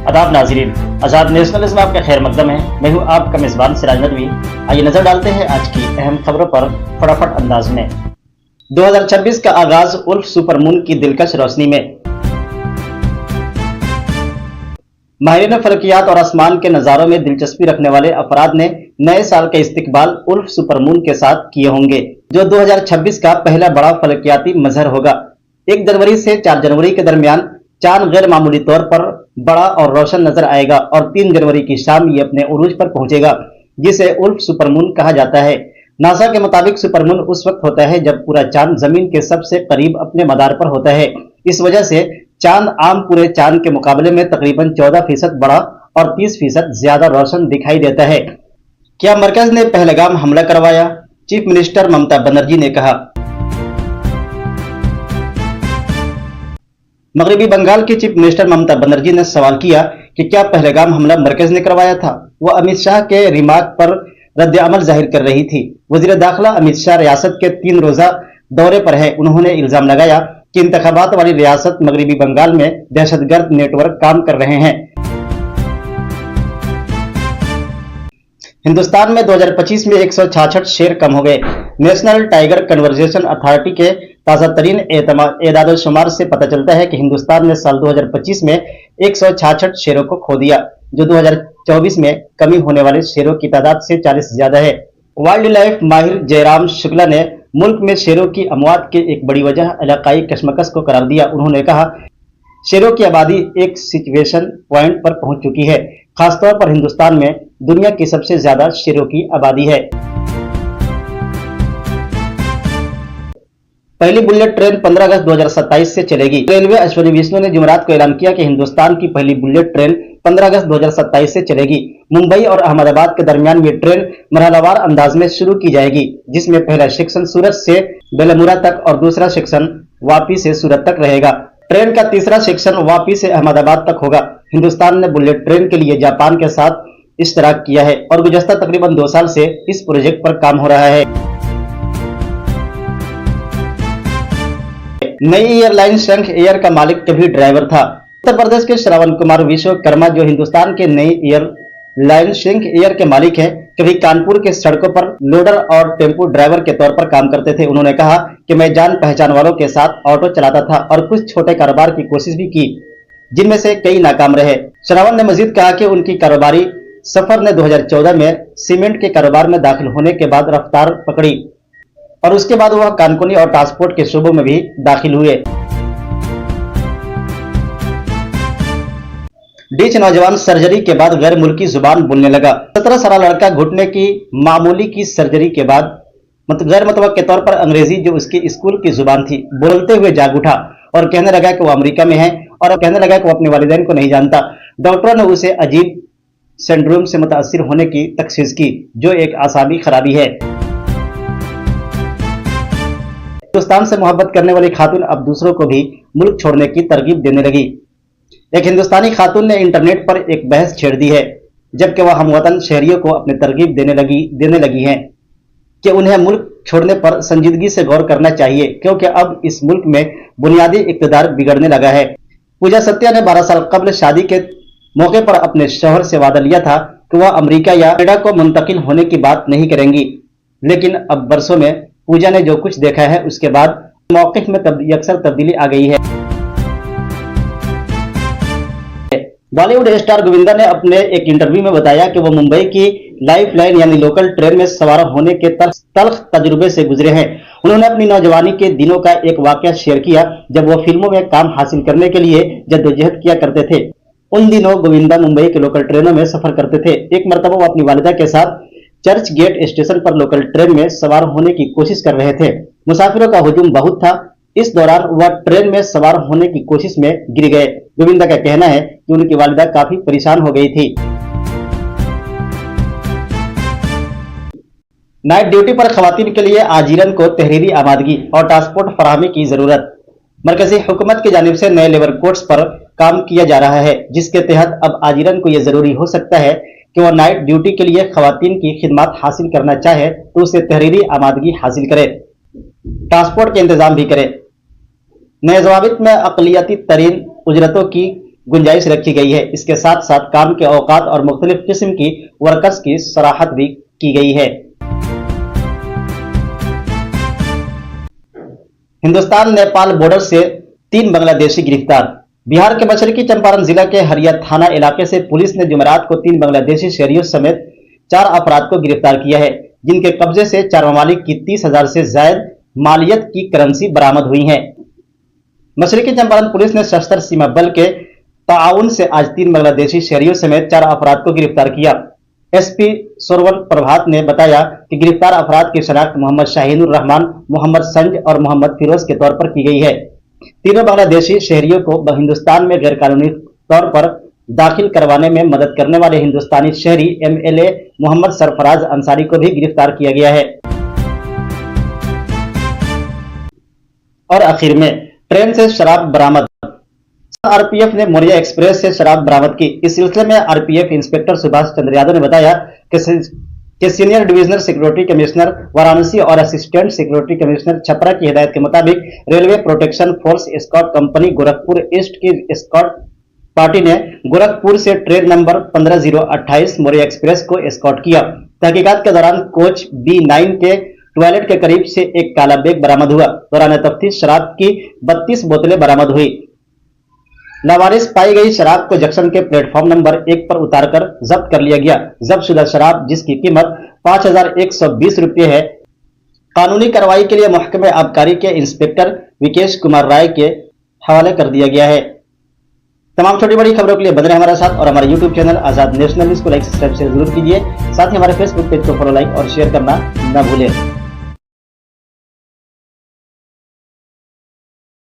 आदाब नाजरीन, आजाद नेशनलिज्म में आपका खैर मकदम है। मैं हूँ आपका मेजबान सिराज नदवी। आइए नजर डालते हैं आज की अहम खबरों पर फटाफट अंदाज में। 2026 का आगाज उल्फ सुपरमून की दिलकश रोशनी में। माहिरीन फलकियात और आसमान के नज़ारों में दिलचस्पी रखने वाले अफराद ने नए साल का इस्तिकबाल उल्फ सुपरमून के साथ किए होंगे, जो 2026 का पहला बड़ा फलकियाती मजहर होगा। 1 जनवरी से 4 जनवरी के दरमियान चांद गैर मामूली तौर पर बड़ा और रोशन नजर आएगा और 3 जनवरी की शाम ये अपने उरूज पर पहुंचेगा, जिसे उल्फ सुपरमून कहा जाता है। नासा के मुताबिक सुपरमून उस वक्त होता है जब पूरा चांद जमीन के सबसे करीब अपने मदार पर होता है। इस वजह से चांद आम पूरे चांद के मुकाबले में तकरीबन 14% बड़ा और 30% ज्यादा रोशन दिखाई देता है। क्या मरकज ने पहलगाम हमला करवाया? चीफ मिनिस्टर ममता बनर्जी ने कहा। मगरबी बंगाल की चीफ मिनिस्टर ममता बनर्जी ने सवाल किया कि क्या पहलगाम हमला मरकज ने करवाया था। वो अमित शाह के रिमार्क पर रद्द अमल जाहिर कर रही थी। वजीर दाखिला अमित शाह रियासत के 3 रोजा दौरे पर है। उन्होंने इल्जाम लगाया कि इंतखाबात वाली रियासत मगरबी बंगाल में दहशतगर्द नेटवर्क काम कर रहे हैं। हिंदुस्तान में 2025 में 166 शेर कम हो गए। नेशनल टाइगर कंजर्वेशन अथॉरिटी के ताज़ा तरीन एदाद-ओ-शुमार से पता चलता है कि हिंदुस्तान ने साल 2025 में 166 शेरों को खो दिया, जो 2024 में कमी होने वाले शेरों की तादाद से 40 ज्यादा है। वाइल्ड लाइफ माहिर जयराम शुक्ला ने मुल्क में शेरों की अमवात के एक बड़ी वजह इलाकाई कशमकश को करार दिया। उन्होंने कहा, शेरों की आबादी एक सिचुएशन पॉइंट पर पहुंच चुकी है। खासतौर पर हिंदुस्तान में दुनिया की सबसे ज्यादा शेरों की आबादी है। पहली बुलेट ट्रेन 15 अगस्त 2027 से चलेगी। रेलवे अश्विनी वैष्णव ने जुमेरात को ऐलान किया कि हिंदुस्तान की पहली बुलेट ट्रेन 15 अगस्त 2027 से चलेगी। मुंबई और अहमदाबाद के दरमियान ये ट्रेन मरहलावार अंदाज में शुरू की जाएगी, जिसमें पहला सेक्शन सूरत से बेलमुरा तक और दूसरा सेक्शन वापी से सूरत तक रहेगा। ट्रेन का तीसरा सेक्शन वापी से अहमदाबाद तक होगा। हिंदुस्तान ने बुलेट ट्रेन के लिए जापान के साथ इश्तराक किया है और गुज़श्ता तकरीबन 2 साल से इस प्रोजेक्ट पर काम हो रहा है। नई एयरलाइन शंख एयर का मालिक कभी ड्राइवर था। उत्तर प्रदेश के श्रवण कुमार विश्वकर्मा, जो हिंदुस्तान के नई एयरलाइन शंख एयर के मालिक हैं, कभी कानपुर के सड़कों पर लोडर और टेम्पो ड्राइवर के तौर पर काम करते थे। उन्होंने कहा कि मैं जान पहचान वालों के साथ ऑटो चलाता था और कुछ छोटे कारोबार की कोशिश भी की, जिनमें से कई नाकाम रहे। श्रवण ने मजीद कहा कि उनकी कारोबारी सफर ने 2014 में सीमेंट के कारोबार में दाखिल होने के बाद रफ्तार पकड़ी और उसके बाद वह कानूनी और ट्रांसपोर्ट के शोबों में भी दाखिल हुए। डच नौजवान सर्जरी के बाद गैर मुल्की जुबान बोलने लगा। 17 साल लड़का घुटने की मामूली की सर्जरी के बाद गैर मुतवक्के तौर पर अंग्रेजी, जो उसकी स्कूल की जुबान थी, बोलते हुए जाग उठा और कहने लगा कि वो अमेरिका में है और कहने लगा कि वो अपने वालिदैन को नहीं जानता। डॉक्टरों ने उसे अजीब सिंड्रोम से मुतासिर होने की तशखीस की, जो एक आसामी खराबी है। हिंदुस्तान से मोहब्बत करने वाली खातून अब दूसरों को भी मुल्क छोड़ने की तरगीब देने लगी। एक हिंदुस्तानी खातून ने इंटरनेट पर एक बहस छेड़ दी है, जबकि वह हमवतन शहरियों को अपनी तरगीब देने लगी हैं कि उन्हें मुल्क छोड़ने पर संजीदगी से गौर करना चाहिए, क्योंकि अब इस मुल्क में बुनियादी इक़्तिदार बिगड़ने लगा है। पूजा सत्या ने 12 साल कबल शादी के मौके पर अपने शौहर से वादा लिया था कि वह अमेरिका या कनाडा को मुंतकिल होने की बात नहीं करेंगी, लेकिन अब बरसों में पूजा ने जो कुछ देखा है उसके बाद मौक़िफ़ में अक्सर तब्दीली आ गई है। बॉलीवुड स्टार गोविंदा ने अपने एक इंटरव्यू में बताया कि वो मुंबई की लाइफ लाइन यानी लोकल ट्रेन में सवार होने के तल्ख तजुर्बे से गुजरे हैं। उन्होंने अपनी नौजवानी के दिनों का एक वाकया शेयर किया जब वो फिल्मों में काम हासिल करने के लिए जद्दोजहद किया करते थे। उन दिनों गोविंदा मुंबई के लोकल ट्रेनों में सफर करते थे। एक मरतबा वो अपनी वालिदा के साथ चर्च गेट स्टेशन पर लोकल ट्रेन में सवार होने की कोशिश कर रहे थे। मुसाफिरों का हुजूम बहुत था। इस दौरान वह ट्रेन में सवार होने की कोशिश में गिर गए। गोविंदा का कहना है कि उनकी वालिदा काफी परेशान हो गई थी। नाइट ड्यूटी पर खवातीन के लिए आजीरन को तहरीरी आमादगी और ट्रांसपोर्ट फराहमी की जरूरत। मरकजी हुकूमत की जानिब से नए लेबर कोड्स पर काम किया जा रहा है, जिसके तहत अब आजीरन को यह जरूरी हो सकता है कि वह नाइट ड्यूटी के लिए खवातीन की खिदमत हासिल करना चाहे तो उसे तहरीरी आमादगी हासिल करे, ट्रांसपोर्ट के इंतजाम भी करे। नए ज़वाबित में अक़लियती तरीन उजरतों की गुंजाइश रखी गई है। इसके साथ साथ काम के औकात और मुख्तलिफ किस्म की वर्कर्स की सराहत भी की गई है। हिंदुस्तान नेपाल बॉर्डर से 3 बांग्लादेशी गिरफ्तार। बिहार के मशरकी चंपारण जिला के हरिया थाना इलाके से पुलिस ने जुमेरात को 3 बांग्लादेशी शहरियों समेत 4 अपराध को गिरफ्तार किया है, जिनके कब्जे से 4 ममालिक की 30,000 से जायद मालियत की करेंसी बरामद हुई है। मशरकी चंपारण पुलिस ने सशस्त्र सीमा बल के ताउन से आज 3 बांग्लादेशी शहरियों समेत 4 अपराध को गिरफ्तार किया। एसपी सोरवन प्रभात ने बताया कि गिरफ्तार अपराध की शनाख्त मोहम्मद शाहीनुर रहमान, मोहम्मद संज और मोहम्मद फिरोज के तौर पर की गई है। तीनों बांग्लादेशी शहरियों को हिंदुस्तान में गैरकानूनी तौर पर दाखिल करवाने में मदद करने वाले हिंदुस्तानी शहरी एमएलए मोहम्मद सरफराज अंसारी को भी गिरफ्तार किया गया है। और आखिर में ट्रेन से शराब बरामद। आरपीएफ ने मोरिया एक्सप्रेस से शराब बरामद की। इस सिलसिले में आरपीएफ इंस्पेक्टर सुभाष चंद्र यादव ने बताया कि senior divisional security commissioner Varanasi और असिस्टेंट सिक्योरिटी कमिश्नर छपरा की हिदायत के मुताबिक railway protection force escort company Gorakhpur east की एस्कॉर्ट पार्टी ने गोरखपुर से ट्रेन नंबर 15028 मोरिया एक्सप्रेस को एस्कॉर्ट किया। तहकीकात के दौरान कोच B9 के टॉयलेट के करीब से एक काला बैग बरामद हुआ। दौरान तफ्तीश शराब की 32 बोतलें बरामद हुई। लावारिस पाई गई शराब को जंक्शन के प्लेटफॉर्म नंबर 1 पर उतारकर जब्त कर लिया गया। जब्त शुदा शराब, जिसकी कीमत 5,120 रुपये है, कानूनी कार्रवाई के लिए महकमे आबकारी के इंस्पेक्टर विकेश कुमार राय के हवाले कर दिया गया है। तमाम छोटी बड़ी खबरों के लिए बने रहें हमारे साथ और हमारे YouTube चैनल आजाद नेशनल न्यूज को लाइक सब्सक्राइब जरूर कीजिए। साथ ही हमारे फेसबुक पेज को फॉलो, लाइक और शेयर करना न भूलें।